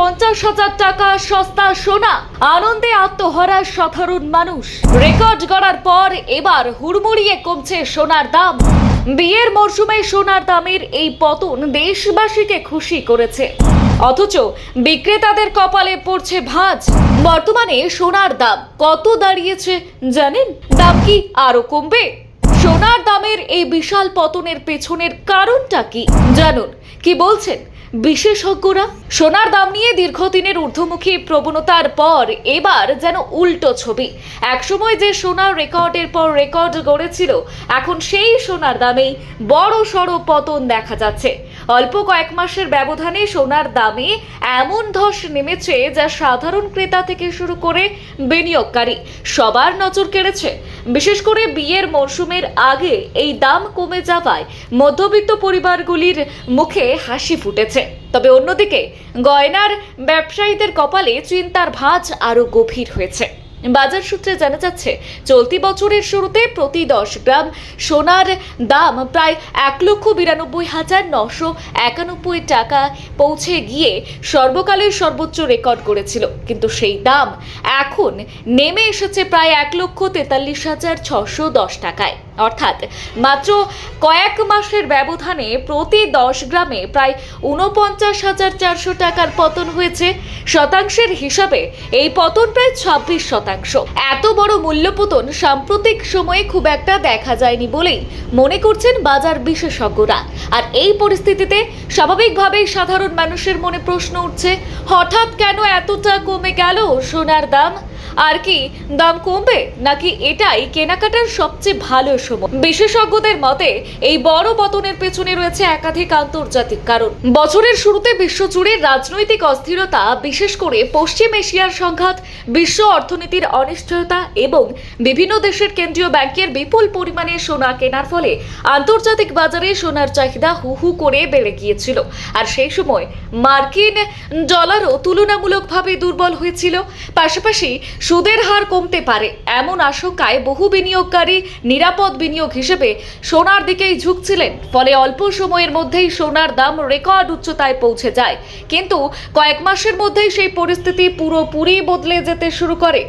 50,000 টাকা সস্তা সোনা, আনন্দে আত্মহারা সাধারণ মানুষ। রেকর্ড গড়ার পর এবার হুড়মুড়িয়ে কমছে সোনার দাম। বিয়ের মরশুমে সোনার দামের এই পতন দেশবাসীকে খুশি করেছে, অথচ বিক্রেতাদের কপালে পড়ছে ভাঁজ। বর্তমানে সোনার দাম কত দাঁড়িয়েছে জানেন? দাম কি আরো কমবে? সোনার দামের এই বিশাল পতনের পেছনের কারণটা কি জানুন। কি বলছেন বিশেষজ্ঞরা? সোনার দাম নিয়ে দীর্ঘদিনের ঊর্ধ্বমুখী প্রবণতার পর এবার যেন উল্টো ছবি। একসময় যে সোনার রেকর্ডের পর রেকর্ড গড়েছিল, এখন সেই সোনার দামেই বড় সড় পতন দেখা যাচ্ছে। অল্প কয়েক মাসের ব্যবধানে সোনার দামে এমন ধস নেমেছে যা সাধারণ ক্রেতা থেকে শুরু করে বিনিয়োগকারী সবার নজর কেড়েছে। বিশেষ করে বিয়ের মরশুমের আগে এই দাম কমে যাওয়ায় মধ্যবিত্ত পরিবারগুলির মুখে হাসি ফুটেছে। তবে অন্যদিকে গয়নার ব্যবসায়ীদের কপালে চিন্তার ভাঁজ আরো গভীর হয়েছে। বাজার সূত্রে জানা যাচ্ছে, চলতি বছরের শুরুতে প্রতি 10 গ্রাম সোনার দাম প্রায় 1,92,991 টাকা পৌঁছে গিয়ে সর্বকালের সর্বোচ্চ রেকর্ড করেছিল। কিন্তু সেই দাম এখন নেমে এসেছে প্রায় 1,43,610 টাকায়। অর্থাৎ মাত্র কয়েক মাসের ব্যবধানে প্রতি 10 গ্রামে প্রায় 49,400 টাকার পতন হয়েছে। শতাংশের হিসাবে এই পতন প্রায় 26%। এত বড় মূল্যপতন সাম্প্রতিক সময়ে খুব একটা দেখা যায়নি বলেই মনে করছেন বাজার বিশেষজ্ঞরা। আর এই পরিস্থিতিতে স্বাভাবিকভাবেই সাধারণ মানুষের মনে প্রশ্ন উঠছে, হঠাৎ কেন এতটা কমে গেল সোনার দাম? আর কি দাম কমবে, নাকি এটাই কেনাকাটার সবচেয়ে ভালো সময়? বিশেষজ্ঞদের মতে এই বড় পতনের পেছনে রয়েছে একাধিক আন্তর্জাতিক কারণ। বছরের শুরুতে বিশ্বজুড়ে রাজনৈতিক অস্থিরতা, বিশেষ করে পশ্চিম এশিয়ার সংঘাত, বিশ্ব অর্থনীতির অনিশ্চয়তা এবং বিভিন্ন দেশের কেন্দ্রীয় ব্যাংকের বিপুল পরিমাণে সোনা কেনার ফলে আন্তর্জাতিক বাজারে সোনার চাহিদা হু হু করে বেড়ে গিয়েছিল। আর সেই সময় মার্কিন ডলারও তুলনামূলকভাবে দুর্বল হয়েছিল। পাশাপাশি সুদের হার কমতে পারে এমন আশঙ্কায় বহু বিনিয়োগকারী নিরাপদ বিনিয়োগ হিসেবে সোনার দিকেই ঝুঁকছিলেন। ফলে অল্প সময়ের মধ্যেই সোনার দাম রেকর্ড উচ্চতায় পৌঁছে যায়। কিন্তু কয়েক মাসের মধ্যেই সেই পরিস্থিতি পুরোপুরি বদলে যেতে শুরু করে।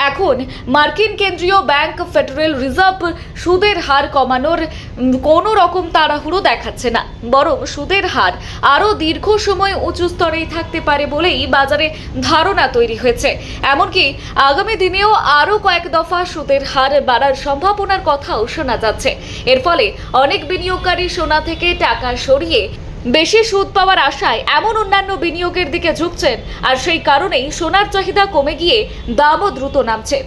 এখন মার্কিন কেন্দ্রীয় ব্যাংক ফেডারেল রিজার্ভ সুদের হার কমানোর কোনো রকম তাড়াহুড়ো দেখাচ্ছে না, বরং সুদের হার আরও দীর্ঘ সময় উঁচু স্তরেই থাকতে পারে বলেই বাজারে ধারণা তৈরি হয়েছে। এমনকি আগামী দিনেও আরও কয়েক দফা সুদের হার বাড়ার সম্ভাবনার কথাও শোনা যাচ্ছে। এর ফলে অনেক বিনিয়োগকারী সোনা থেকে টাকা সরিয়ে বেশি সুদ পাওয়ার আশায় এমন অন্যান্য বিনিয়োগের দিকে ঝুঁকছেন। আর সেই কারণেই সোনার চাহিদা কমে গিয়ে দামও দ্রুত নামছে।